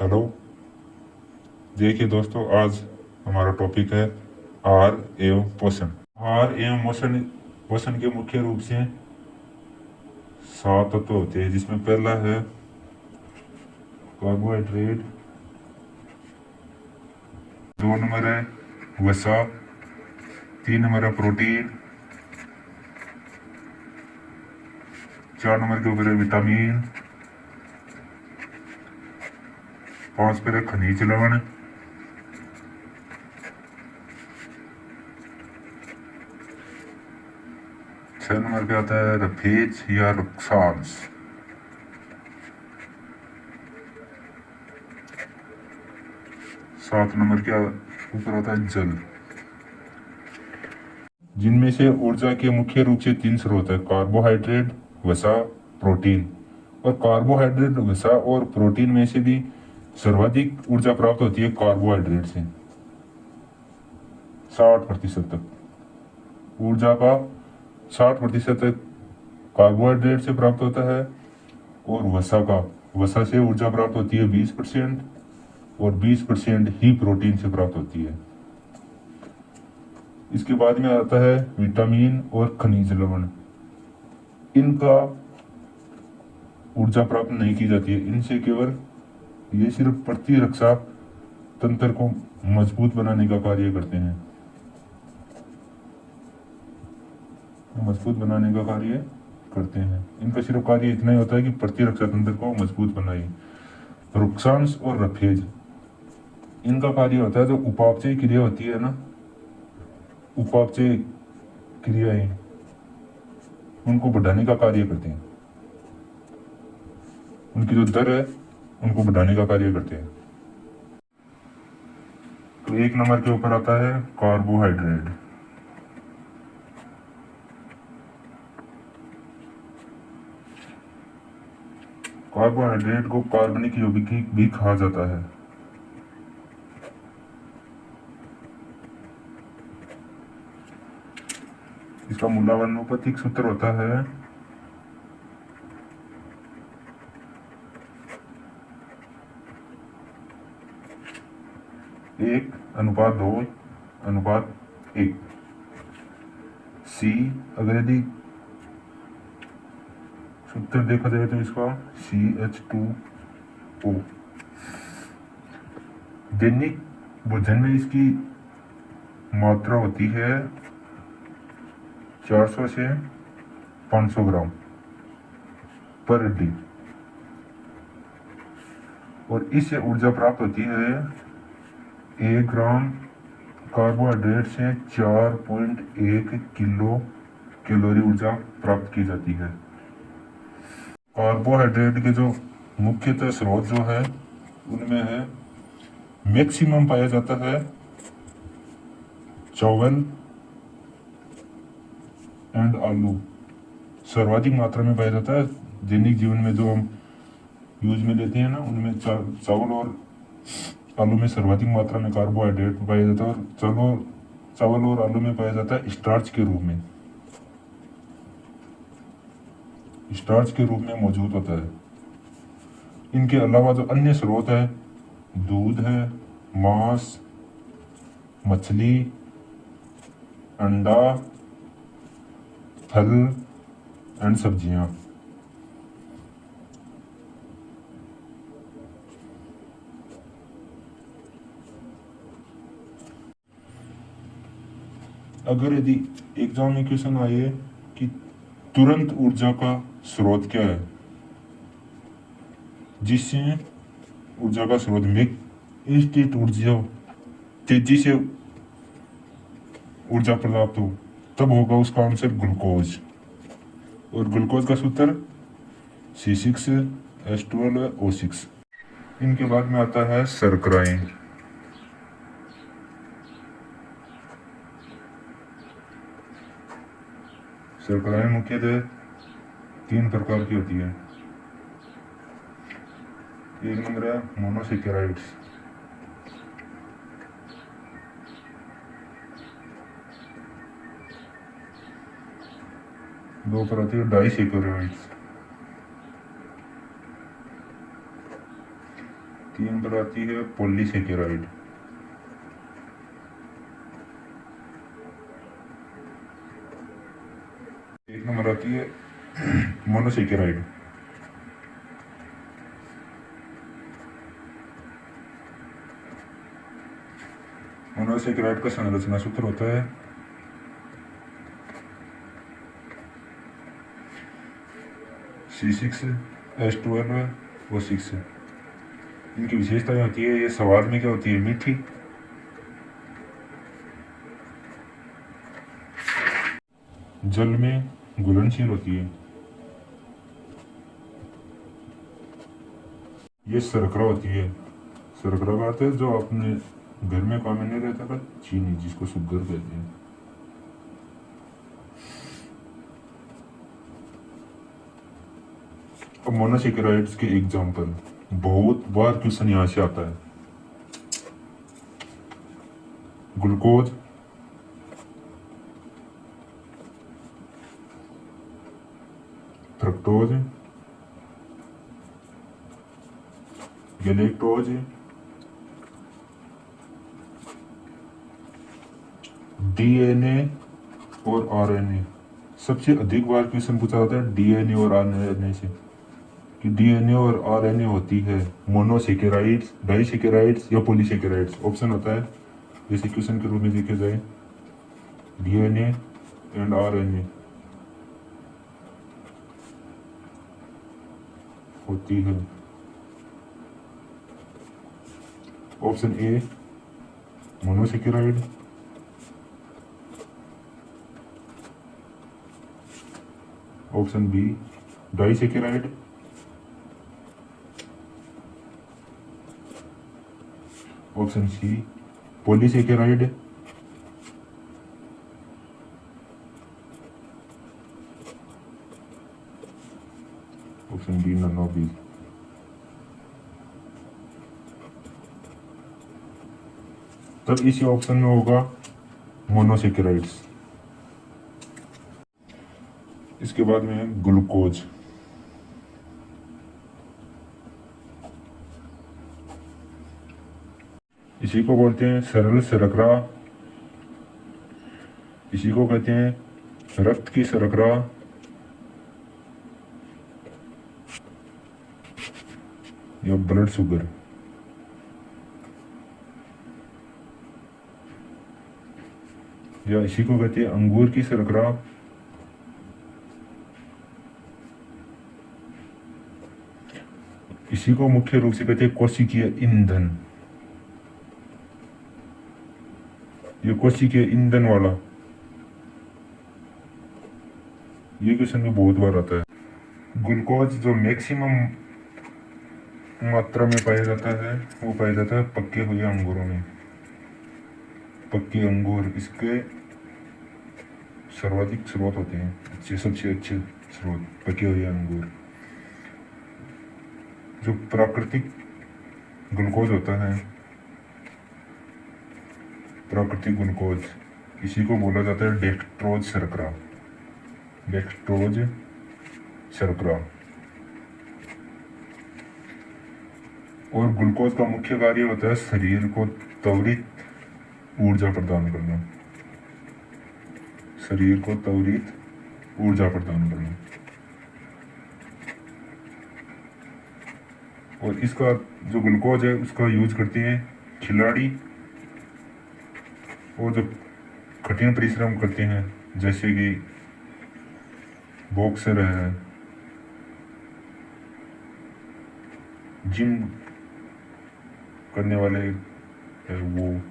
Hello. देखिए दोस्तों, आज हमारा टॉपिक है आहार एवं पोषण। आहार एवं पोषण पोषण के मुख्य रूप से 7 तत्व होते हैं, जिसमें पहला है कार्बोहाइड्रेट, 2 नंबर है वसा, 3 नंबर है प्रोटीन, 4 नंबर के ऊपर है विटामिन, 5 पर है खनिज लवण, 6 नंबर पे आता है रफेज या रक्सांश, 7 नंबर के ऊपर आता है जल। जिनमें से ऊर्जा के मुख्य रूप से 3 स्रोत है: कार्बोहाइड्रेट, वसा, प्रोटीन। और कार्बोहाइड्रेट, वसा और प्रोटीन में से भी सर्वाधिक ऊर्जा प्राप्त होती है कार्बोहाइड्रेट से। 60% तक ऊर्जा का 60% तक कार्बोहाइड्रेट से प्राप्त होता है। और वसा से ऊर्जा प्राप्त होती है 20%। और 20% ही प्रोटीन से प्राप्त होती है। इसके बाद में आता है विटामिन और खनिज लवण। इनका ऊर्जा प्राप्त नहीं की जाती है। इनसे केवल ये सिर्फ प्रतिरक्षा तंत्र को मजबूत बनाने का कार्य करते हैं। इनका सिर्फ कार्य इतना ही होता है कि प्रतिरक्षा तंत्र को मजबूत बनाए। रुक्षांश और रफेज, इनका कार्य होता है जो उपापचय क्रिया होती है ना, उपापचय क्रियाएं, उनको बढ़ाने का कार्य करते हैं। उनकी जो दर है उनको बढ़ाने का कार्य करते हैं। तो 1 नंबर के ऊपर आता है कार्बोहाइड्रेट। कार्बोहाइड्रेट को कार्बनिक यौगिक भी कहा जाता है। इसका मूलानुपातिक सूत्र होता है 1:2:1। सी, अगर यदि सूत्र देखा जाए तो इसका CH2O। दैनिक भोजन में इसकी मात्रा होती है 400 से 500 ग्राम पर डे। और इससे ऊर्जा प्राप्त होती है 1 ग्राम कार्बोहाइड्रेट से 4.1 किलो कैलोरी ऊर्जा प्राप्त की जाती है। कार्बोहाइड्रेट के जो मुख्यतः स्रोत जो है उनमें है, मैक्सिमम पाया जाता है चावल एंड आलू। सर्वाधिक मात्रा में पाया जाता है दैनिक जीवन में जो हम यूज में लेते हैं ना, उनमें चावल और आलू में सर्वाधिक मात्रा में कार्बोहाइड्रेट पाया जाता है। और चावल और आलू में पाया जाता है स्टार्च के रूप में मौजूद होता है। इनके अलावा जो अन्य स्रोत है, दूध है, मांस, मछली, अंडा, फल एंड सब्जियां। अगर यदि एग्जाम में क्वेश्चन आए कि तुरंत ऊर्जा का स्रोत क्या है, जिससे ऊर्जा का स्रोत में इंस्टेंट ऊर्जा तेजी से ऊर्जा प्राप्त हो, तब होगा उसका आंसर ग्लूकोज। और ग्लूकोज का सूत्र C6H12O6। इनके बाद में आता है शर्कराएं। शर्कराएं मुख्यतः 3 प्रकार की होती है। 1 नंबर है मोनोसेकेराइड्स, 2 पर आती है डाइसेकेराइड्स, 3 नंबर आती है पॉलीसेकेराइड। एक नंबर आती है मोनोसेकेराइड। मोनोसेकेराइड का संरचना सूत्र होता है C6H12O6। इनकी विशेषताएं होती है, ये स्वाद में क्या होती है, मीठी, जल में घुलनशील होती है, ये शर्करा होती है। शर्करा का अर्थ है जो अपने घर में काम में नहीं रहता था, चीनी, जिसको शुगर कहते हैं। अब मोनोसेकेराइड्स के एग्जाम्पल, बहुत बार क्वेश्चन यहाँ से आता है। ग्लूकोज, फ्रक्टोज, गैलेक्टोज, डीएनए और आरएनए। सबसे अधिक बार क्वेश्चन पूछा जाता है डीएनए और आरएनए से, कि डीएनए और आरएनए होती है मोनोसेकेराइड्स, डाइसेकेराइड्स या पॉलीसेकेराइड्स। ऑप्शन होता है जैसे क्वेश्चन के रूप में देखे जाए, डीएनए एंड आरएनए होती है। Option A monosaccharide, option B disaccharide, option C polysaccharide, option D none of these. तब इसी ऑप्शन में होगा मोनोसेकेराइड्स। इसके बाद में है ग्लूकोज। इसी को बोलते हैं सरल शर्करा, इसी को कहते हैं रक्त की शर्करा या ब्लड शुगर। या इसी को कहते हैं अंगूर की शर्करा, इसी को मुख्य रूप से कहते हैं कोशिकीय ईंधन। ये कोशिकीय ईंधन वाला, ये क्वेश्चन में बहुत बार आता है। ग्लूकोज जो मैक्सिमम मात्रा में पाया जाता है वो पाया जाता है पके हुए अंगूरों में। पके अंगूर इसके सर्वाधिक स्रोत होते हैं, सबसे अच्छे स्रोत पके हुए अंगूर। जो प्राकृतिक ग्लूकोज होता है, प्राकृतिक ग्लूकोज, इसी को बोला जाता है डेक्स्ट्रोज शर्करा। डेक्स्ट्रोज शर्करा। और ग्लूकोज का मुख्य कार्य होता है शरीर को त्वरित ऊर्जा प्रदान करना, शरीर को त्वरित ऊर्जा प्रदान करना। और इसका जो ग्लूकोज है उसका यूज करते हैं खिलाड़ी और जो कठिन परिश्रम करते हैं, जैसे कि बॉक्सर है, जिम करने वाले है, वो